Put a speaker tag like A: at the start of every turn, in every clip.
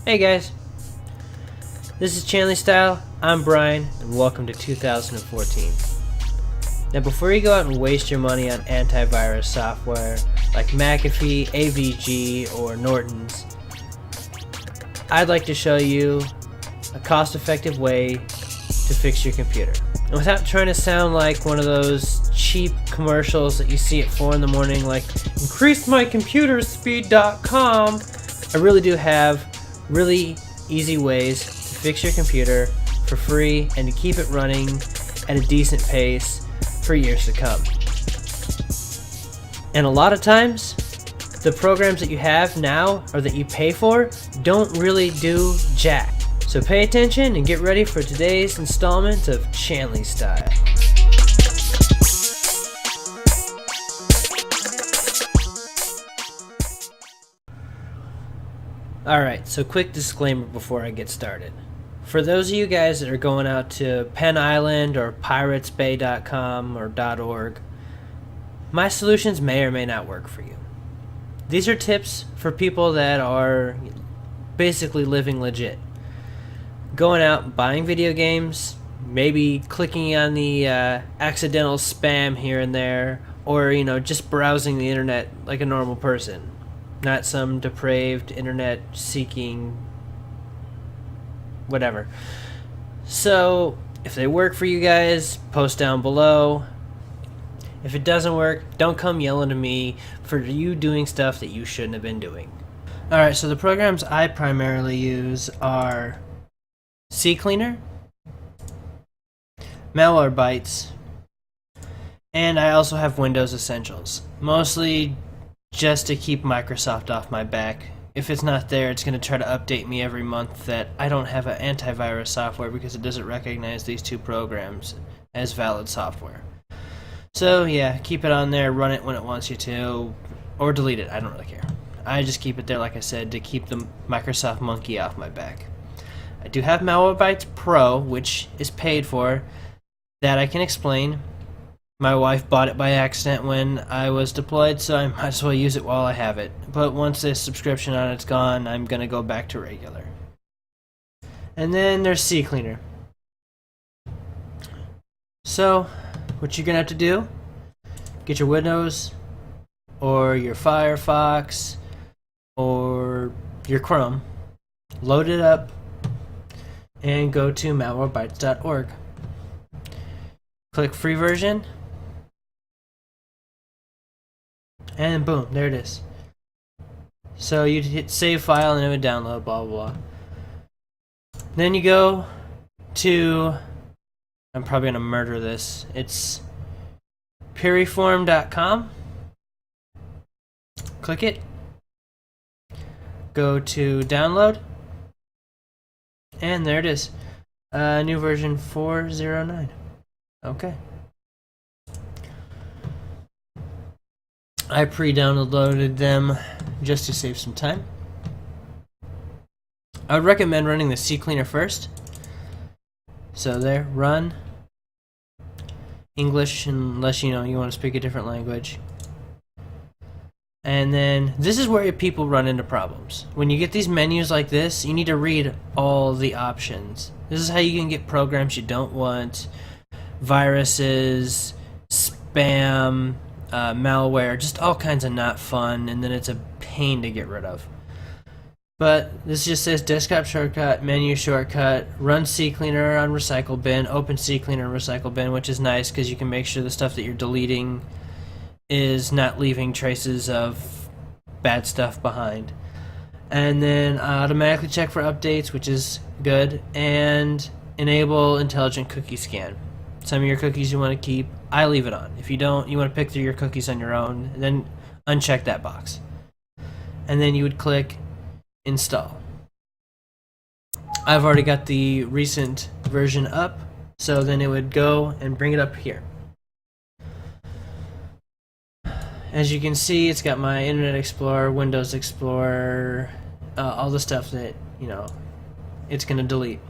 A: Hey guys, this is Chanley Style, I'm Brian, and welcome to 2014. Now before you go out and waste your money on antivirus software like McAfee, AVG, or Norton's, I'd like to show you a cost-effective way to fix your computer. And without trying to sound like one of those cheap commercials that you see at 4 in the morning like increasemycomputerspeed.com, I really do have really easy ways to fix your computer for free and to keep it running at a decent pace for years to come. And a lot of times, the programs that you have now or that you pay for don't really do jack. So pay attention and get ready for today's installment of Chanley Style. Alright, so quick disclaimer before I get started. For those of you guys that are going out to Penn Island or piratesbay.com or .org, my solutions may or may not work for you. These are tips for people that are basically living legit. Going out and buying video games, maybe clicking on the accidental spam here and there, or just browsing the internet like a normal person. Not some depraved internet seeking whatever. So if they work for you guys, post down below. If it doesn't work, don't come yelling at me for you doing stuff that you shouldn't have been doing. Alright, so the programs I primarily use are Ccleaner, Malwarebytes, and I also have Windows Essentials. Mostly just to keep Microsoft off my back. If it's not there, it's going to try to update me every month that I don't have an antivirus software because it doesn't recognize these two programs as valid software. So yeah, keep it on there, run it when it wants you to, or delete it, I don't really care. I just keep it there, like I said, to keep the Microsoft monkey off my back. I do have Malwarebytes Pro, which is paid for, that I can explain. My wife bought it by accident when I was deployed, so I might as well use it while I have it. But once this subscription on it's gone, I'm going to go back to regular. And then there's Ccleaner. So, what you're going to have to do, get your Windows, or your Firefox, or your Chrome, load it up, and go to malwarebytes.org. Click free version, and boom, there it is. So you hit save file and it would download, blah blah blah. Then you go to, I'm probably gonna murder this, it's piriform.com. Click it, go to download, and there it is. New version 409. Okay. I pre-downloaded them just to save some time. I would recommend running the Ccleaner first. So there, run English unless you want to speak a different language. And then this is where people run into problems. When you get these menus like this, you need to read all the options. This is how you can get programs you don't want, viruses, spam, malware, just all kinds of not fun, and then it's a pain to get rid of. But this just says desktop shortcut, menu shortcut, run Ccleaner on recycle bin, open Ccleaner on recycle bin, which is nice because you can make sure the stuff that you're deleting is not leaving traces of bad stuff behind. And then automatically check for updates, which is good, and enable intelligent cookie scan. Some of your cookies you want to keep, I leave it on. If you don't, you want to pick through your cookies on your own, and then uncheck that box. And then you would click install. I've already got the recent version up, so then it would go and bring it up here. As you can see, it's got my Internet Explorer, Windows Explorer, all the stuff that, it's going to delete.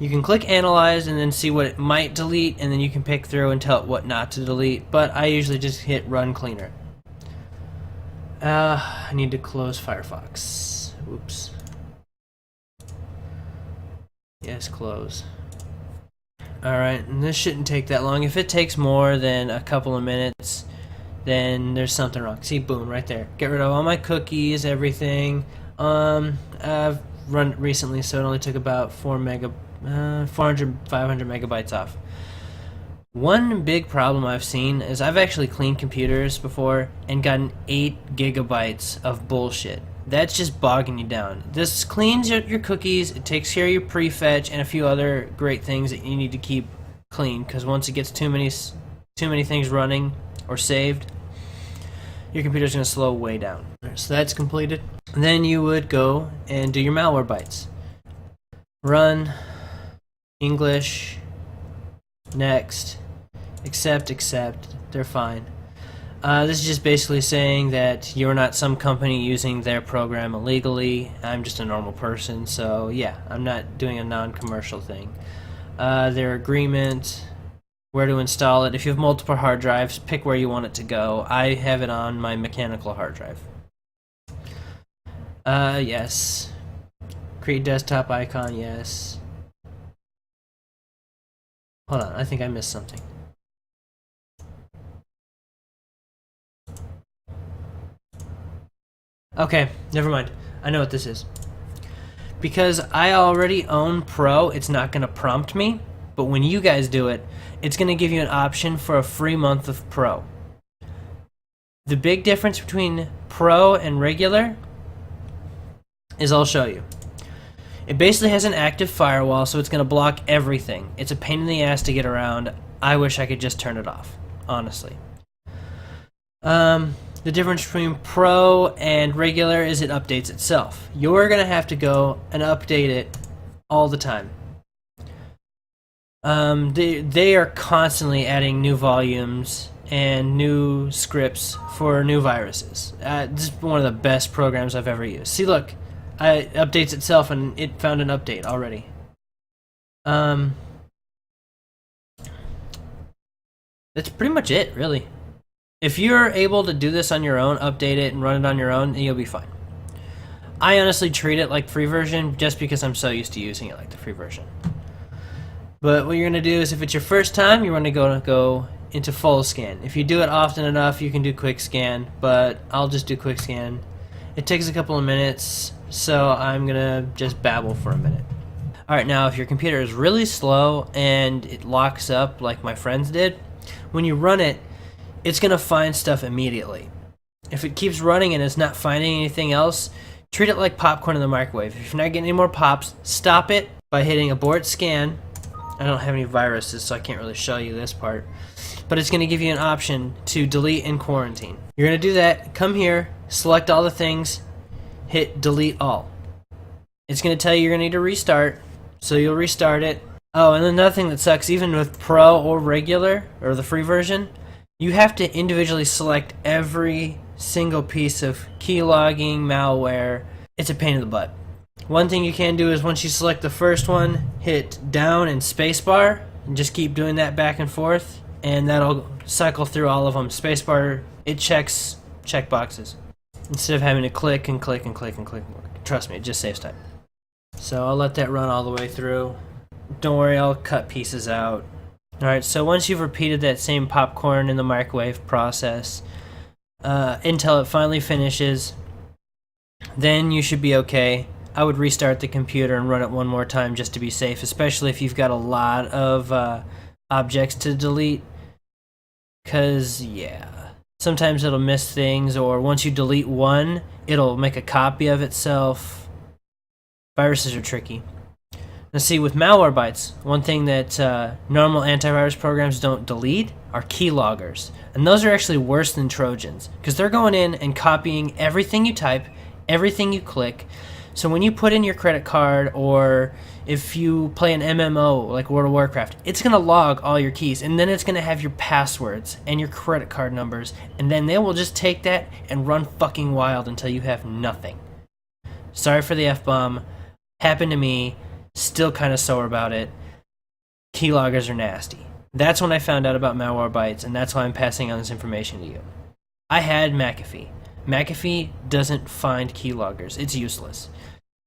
A: You can click Analyze and then see what it might delete, and then you can pick through and tell it what not to delete, but I usually just hit Run Cleaner. I need to close Firefox. Oops. Yes, close. Alright, and this shouldn't take that long. If it takes more than a couple of minutes, then there's something wrong. See, boom, right there. Get rid of all my cookies, everything. I've run it recently, so it only took about 500 megabytes off. One big problem I've seen is I've actually cleaned computers before and gotten 8 gigabytes of bullshit. That's just bogging you down. This cleans your cookies, it takes care of your prefetch and a few other great things that you need to keep clean, because once it gets too many things running or saved, your computer's going to slow way down. So that's completed. And then you would go and do your Malwarebytes. Run, English, next, accept, they're fine. This is just basically saying that you're not some company using their program illegally. I'm just a normal person, so yeah, I'm not doing a non-commercial thing. Their agreement, where to install it. If you have multiple hard drives, pick where you want it to go. I have it on my mechanical hard drive. Yes. Create desktop icon, yes. Hold on, I think I missed something. Okay, never mind. I know what this is. Because I already own Pro, it's not going to prompt me. But when you guys do it, it's going to give you an option for a free month of Pro. The big difference between Pro and regular is I'll show you. It basically has an active firewall, so it's going to block everything. It's a pain in the ass to get around. I wish I could just turn it off, honestly. The difference between Pro and regular is it updates itself. You're going to have to go and update it all the time. They are constantly adding new volumes and new scripts for new viruses. This is one of the best programs I've ever used. See, look, it updates itself and it found an update already. That's pretty much it, really. If you're able to do this on your own, update it and run it on your own, you'll be fine. I honestly treat it like free version just because I'm so used to using it like the free version. But what you're going to do is, if it's your first time, you want to go into full scan. If you do it often enough, you can do quick scan, but I'll just do quick scan. It takes a couple of minutes, so I'm going to just babble for a minute. Alright, now if your computer is really slow and it locks up like my friends did, when you run it, it's going to find stuff immediately. If it keeps running and it's not finding anything else, treat it like popcorn in the microwave. If you're not getting any more pops, stop it by hitting abort scan. I don't have any viruses, so I can't really show you this part. But it's going to give you an option to delete and quarantine. You're going to do that, come here, select all the things, hit delete all. It's going to tell you you're going to need to restart, so you'll restart it. Oh, and another thing that sucks, even with Pro or regular, or the free version, you have to individually select every single piece of keylogging, malware. It's a pain in the butt. One thing you can do is once you select the first one, hit down and spacebar, and just keep doing that back and forth, and that'll cycle through all of them. Spacebar, it checks checkboxes. Instead of having to click and click and click and click. Trust me, it just saves time. So I'll let that run all the way through. Don't worry, I'll cut pieces out. Alright, so once you've repeated that same popcorn in the microwave process until it finally finishes, then you should be okay. I would restart the computer and run it one more time just to be safe, especially if you've got a lot of objects to delete. Because, yeah, sometimes it'll miss things, or once you delete one, it'll make a copy of itself. Viruses are tricky. Now see, with Malwarebytes, one thing that normal antivirus programs don't delete are keyloggers. And those are actually worse than Trojans, because they're going in and copying everything you type, everything you click. So when you put in your credit card, or if you play an MMO like World of Warcraft, it's going to log all your keys, and then it's going to have your passwords and your credit card numbers, and then they will just take that and run fucking wild until you have nothing. Sorry for the F-bomb. Happened to me. Still kind of sore about it. Keyloggers are nasty. That's when I found out about Malwarebytes, and that's why I'm passing on this information to you. I had McAfee. McAfee doesn't find keyloggers. It's useless.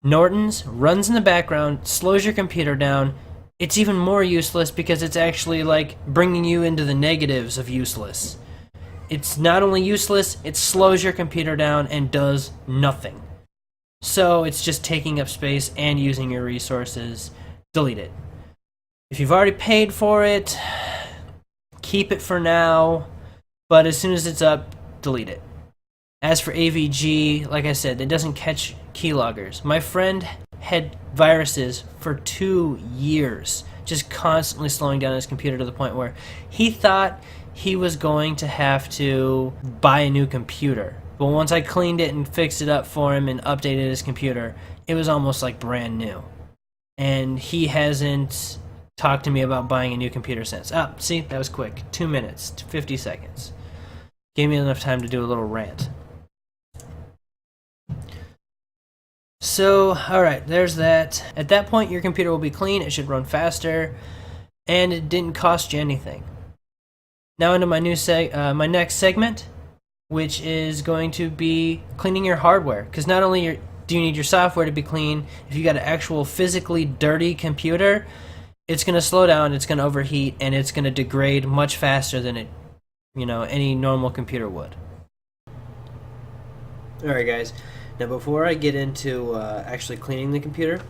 A: Norton's runs in the background, slows your computer down. It's even more useless because it's actually like bringing you into the negatives of useless. It's not only useless, it slows your computer down and does nothing. So it's just taking up space and using your resources. Delete it. If you've already paid for it, keep it for now, but as soon as it's up, delete it. As for AVG, like I said, it doesn't catch keyloggers. My friend had viruses for 2 years, just constantly slowing down his computer to the point where he thought he was going to have to buy a new computer. But once I cleaned it and fixed it up for him and updated his computer, it was almost like brand new. And he hasn't talked to me about buying a new computer since. Ah, see, that was quick. 2 minutes, 50 seconds. Gave me enough time to do a little rant. So, alright, there's that. At that point, your computer will be clean, it should run faster, and it didn't cost you anything. Now into my my next segment, which is going to be cleaning your hardware. Because not only do you need your software to be clean, if you got an actual physically dirty computer, it's going to slow down, it's going to overheat, and it's going to degrade much faster than any normal computer would. Alright guys, now before I get into actually cleaning the computer,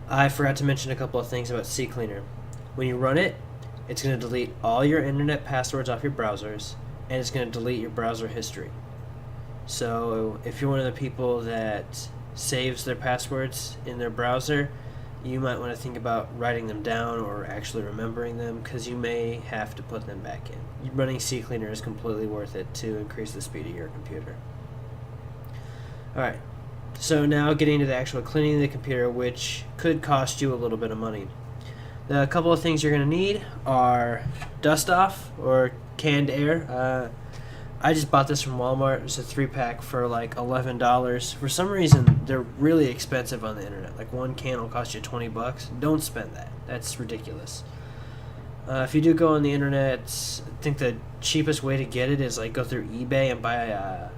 A: I forgot to mention a couple of things about Ccleaner. When you run it, it's going to delete all your internet passwords off your browsers, and it's going to delete your browser history. So if you're one of the people that saves their passwords in their browser, you might want to think about writing them down or actually remembering them, because you may have to put them back in. Running Ccleaner is completely worth it to increase the speed of your computer. Alright, so now getting to the actual cleaning of the computer, which could cost you a little bit of money. The couple of things you're going to need are dust off or canned air. I just bought this from Walmart. It's a 3-pack for like $11. For some reason, they're really expensive on the internet. Like one can will cost you $20. Don't spend that. That's ridiculous. If you do go on the internet, I think the cheapest way to get it is like go through eBay and buy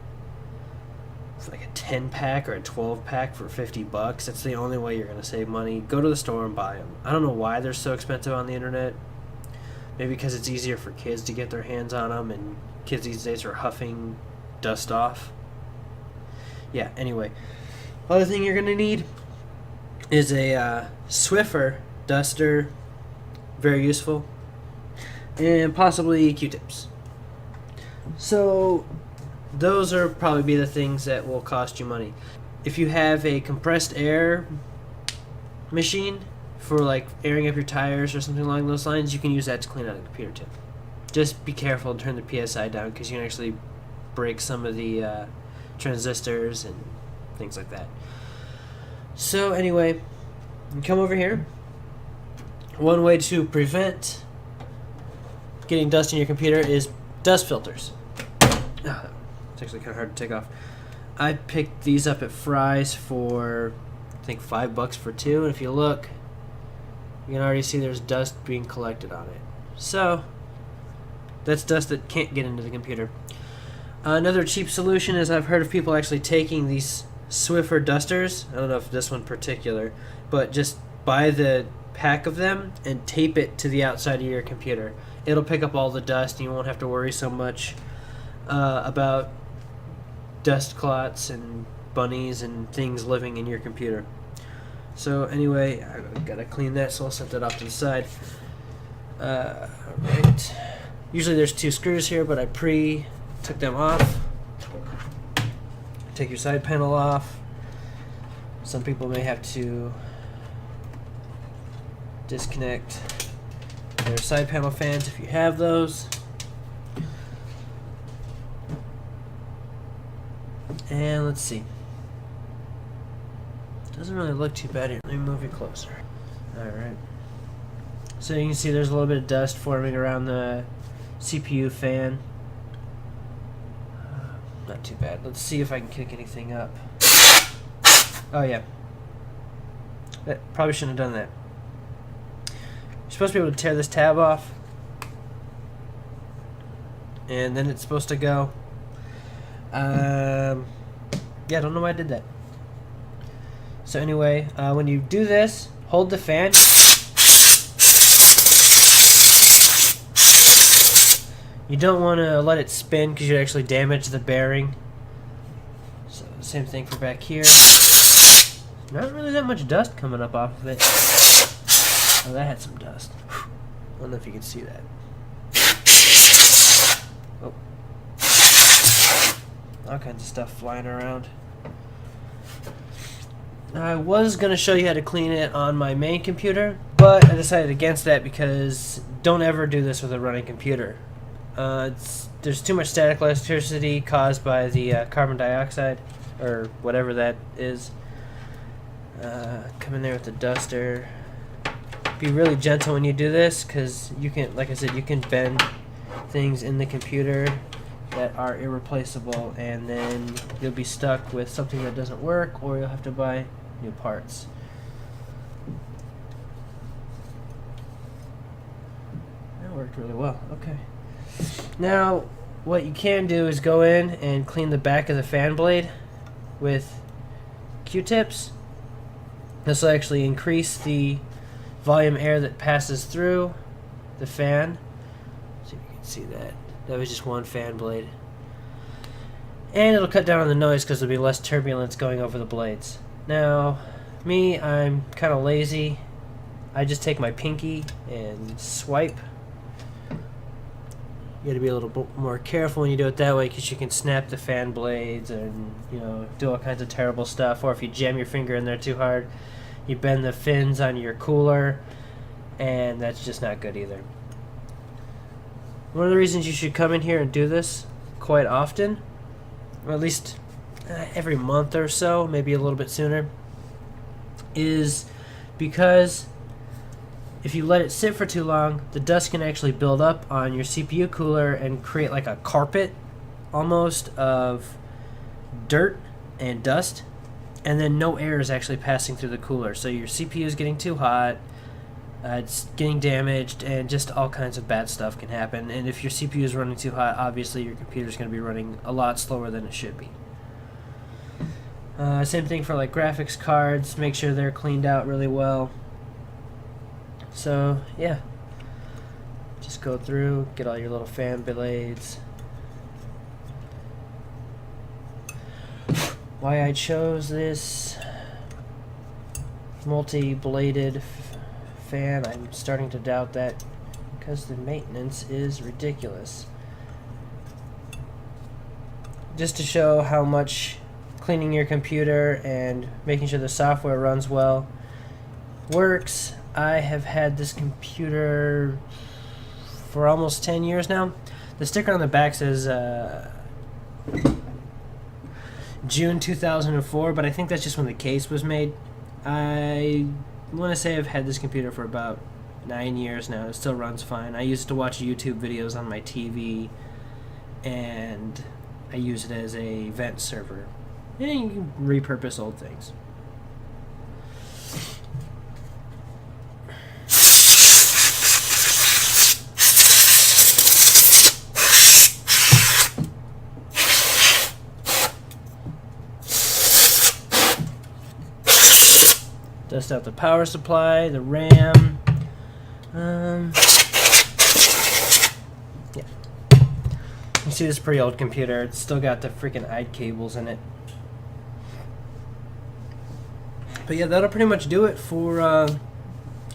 A: like a 10-pack or a 12-pack for $50. That's the only way you're going to save money. Go to the store and buy them. I don't know why they're so expensive on the internet. Maybe because it's easier for kids to get their hands on them, and kids these days are huffing dust off. Yeah, anyway. Other thing you're going to need is a Swiffer duster. Very useful. And possibly Q-tips. So those are probably be the things that will cost you money. If you have a compressed air machine for like airing up your tires or something along those lines, you can use that to clean out the computer too. Just be careful and turn the PSI down, because you can actually break some of the transistors and things like that. So anyway, you come over here. One way to prevent getting dust in your computer is dust filters. It's actually kind of hard to take off. I picked these up at Fry's for I think $5 for 2, and if you look, you can already see there's dust being collected on it. So that's dust that can't get into the computer. Another cheap solution is I've heard of people actually taking these Swiffer dusters. I don't know if this one particular, but just buy the pack of them and tape it to the outside of your computer. It'll pick up all the dust, and you won't have to worry so much about dust clots and bunnies and things living in your computer. So anyway, I gotta clean that, so I'll set that off to the side. Alright. Usually there's 2 screws here, but I took them off. Take your side panel off. Some people may have to disconnect their side panel fans if you have those. And let's see. Doesn't really look too bad here. Let me move you closer. Alright. So you can see there's a little bit of dust forming around the CPU fan. Not too bad. Let's see if I can kick anything up. Oh yeah. Probably shouldn't have done that. You're supposed to be able to tear this tab off, and then it's supposed to go. Yeah, I don't know why I did that. So anyway, when you do this, hold the fan. You don't want to let it spin because you actually damage the bearing. So same thing for back here. Not really that much dust coming up off of it. Oh, that had some dust. I don't know if you can see that. Oh. All kinds of stuff flying around. I was going to show you how to clean it on my main computer, but I decided against that because don't ever do this with a running computer. There's too much static electricity caused by the carbon dioxide, or whatever that is. Come in there with the duster. Be really gentle when you do this, because you can, like I said, you can bend things in the computer that are irreplaceable, and then you'll be stuck with something that doesn't work, or you'll have to buy new parts. That worked really well. Okay. Now, what you can do is go in and clean the back of the fan blade with Q-tips. This will actually increase the volume air that passes through the fan. So you can see that. That was just one fan blade. And it'll cut down on the noise because there'll be less turbulence going over the blades. Now, me, I'm kind of lazy. I just take my pinky and swipe. You gotta be a little bit more careful when you do it that way, because you can snap the fan blades and, you know, do all kinds of terrible stuff. Or if you jam your finger in there too hard, you bend the fins on your cooler, and that's just not good either. One of the reasons you should come in here and do this quite often, or at least every month or so, maybe a little bit sooner, is because if you let it sit for too long, the dust can actually build up on your CPU cooler and create like a carpet almost of dirt and dust, and then no air is actually passing through the cooler. So your CPU is getting too hot, it's getting damaged, and just all kinds of bad stuff can happen. And if your CPU is running too hot, obviously your computer is going to be running a lot slower than it should be. Same thing for like graphics cards. Make sure they're cleaned out really well. So yeah, just go through, get all your little fan blades. Why I chose this multi-bladed fan, I'm starting to doubt that, because the maintenance is ridiculous. Just to show how much cleaning your computer and making sure the software runs well works, I have had this computer for almost 10 years now. The sticker on the back says June 2004, but I think that's just when the case was made. I want to say I've had this computer for about 9 years now. It still runs fine. I used to watch YouTube videos on my TV, and I use it as a vent server. And you can repurpose old things. Dust out the power supply, the RAM. Yeah. You see, this is a pretty old computer. It's still got the freaking IDE cables in it. But yeah, that'll pretty much do it for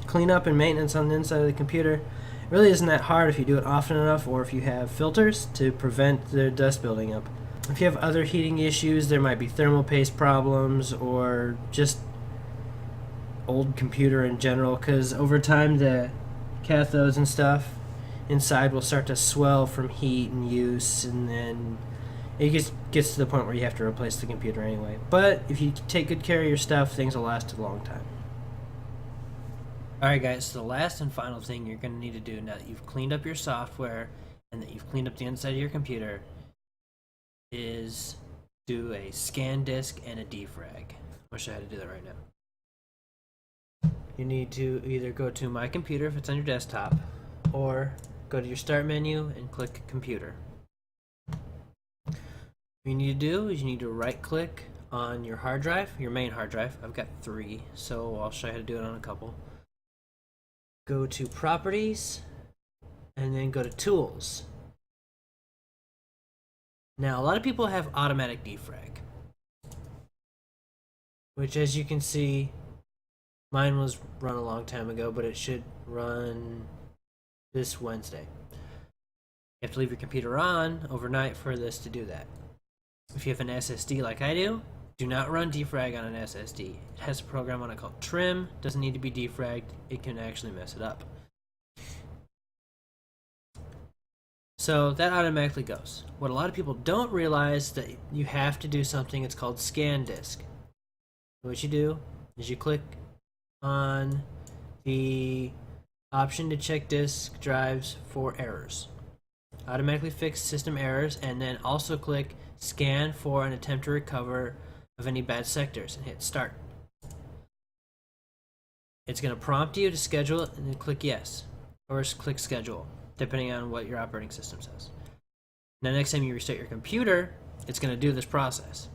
A: cleanup and maintenance on the inside of the computer. It really isn't that hard if you do it often enough, or if you have filters to prevent the dust building up. If you have other heating issues, there might be thermal paste problems, or just old computer in general, because over time the cathodes and stuff inside will start to swell from heat and use, and then it gets to the point where you have to replace the computer anyway. But if you take good care of your stuff, things will last a long time. Alright guys, so the last and final thing you're going to need to do now that you've cleaned up your software and that you've cleaned up the inside of your computer is do a scan disk and a defrag. I'll show you how to do that right now. You need to either go to My Computer if it's on your desktop, or go to your Start menu and click Computer. What you need to do is you need to right click on your hard drive, your main hard drive. I've got 3, so I'll show you how to do it on a couple. Go to Properties, and then go to Tools. Now, a lot of people have automatic defrag, which, as you can see, mine was run a long time ago, but it should run this Wednesday. You have to leave your computer on overnight for this to do that. If you have an SSD like I do not run defrag on an SSD. It has a program on it called trim. Doesn't need to be defragged. It can actually mess it up. So that automatically goes. What a lot of people don't realize is that you have to do something. It's called scan disk. What you do is you click on the option to check disk drives for errors. Automatically fix system errors, and then also click scan for an attempt to recover of any bad sectors and hit start. It's going to prompt you to schedule it, and then click yes or click schedule, depending on what your operating system says. Now next time you restart your computer, it's going to do this process.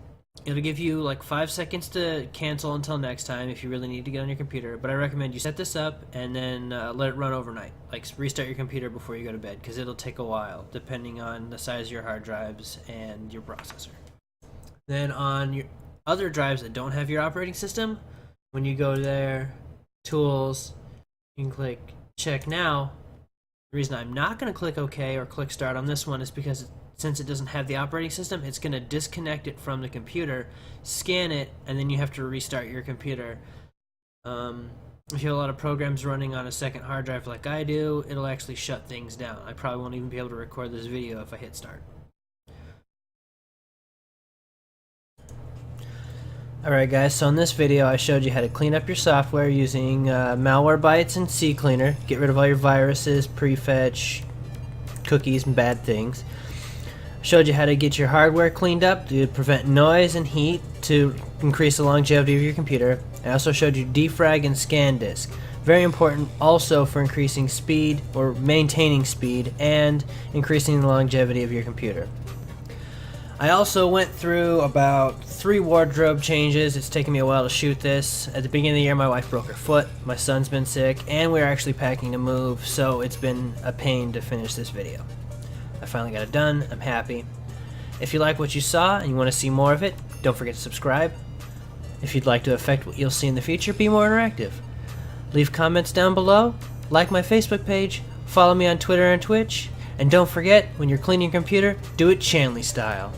A: It'll give you like 5 seconds to cancel until next time if you really need to get on your computer, but I recommend you set this up and then let it run overnight. Like restart your computer before you go to bed, because it'll take a while depending on the size of your hard drives and your processor. Then on your other drives that don't have your operating system, when you go there, Tools, you can click Check Now. The reason I'm not going to click OK or click Start on this one is because since it doesn't have the operating system, it's going to disconnect it from the computer, scan it, and then you have to restart your computer. If you have a lot of programs running on a second hard drive like I do, it'll actually shut things down. I probably won't even be able to record this video if I hit start. Alright guys, so in this video I showed you how to clean up your software using Malwarebytes and Ccleaner. Get rid of all your viruses, prefetch, cookies, and bad things. Showed you how to get your hardware cleaned up to prevent noise and heat to increase the longevity of your computer. I also showed you defrag and scan disk. Very important also for increasing speed or maintaining speed and increasing the longevity of your computer. I also went through about 3 wardrobe changes. It's taken me a while to shoot this. At the beginning of the year, my wife broke her foot, my son's been sick, and we're actually packing to move, so it's been a pain to finish this video. I finally got it done. I'm happy. If you like what you saw and you want to see more of it, don't forget to subscribe. If you'd like to affect what you'll see in the future, be more interactive. Leave comments down below, like my Facebook page, follow me on Twitter and Twitch, and don't forget, when you're cleaning your computer, do it Chanley style.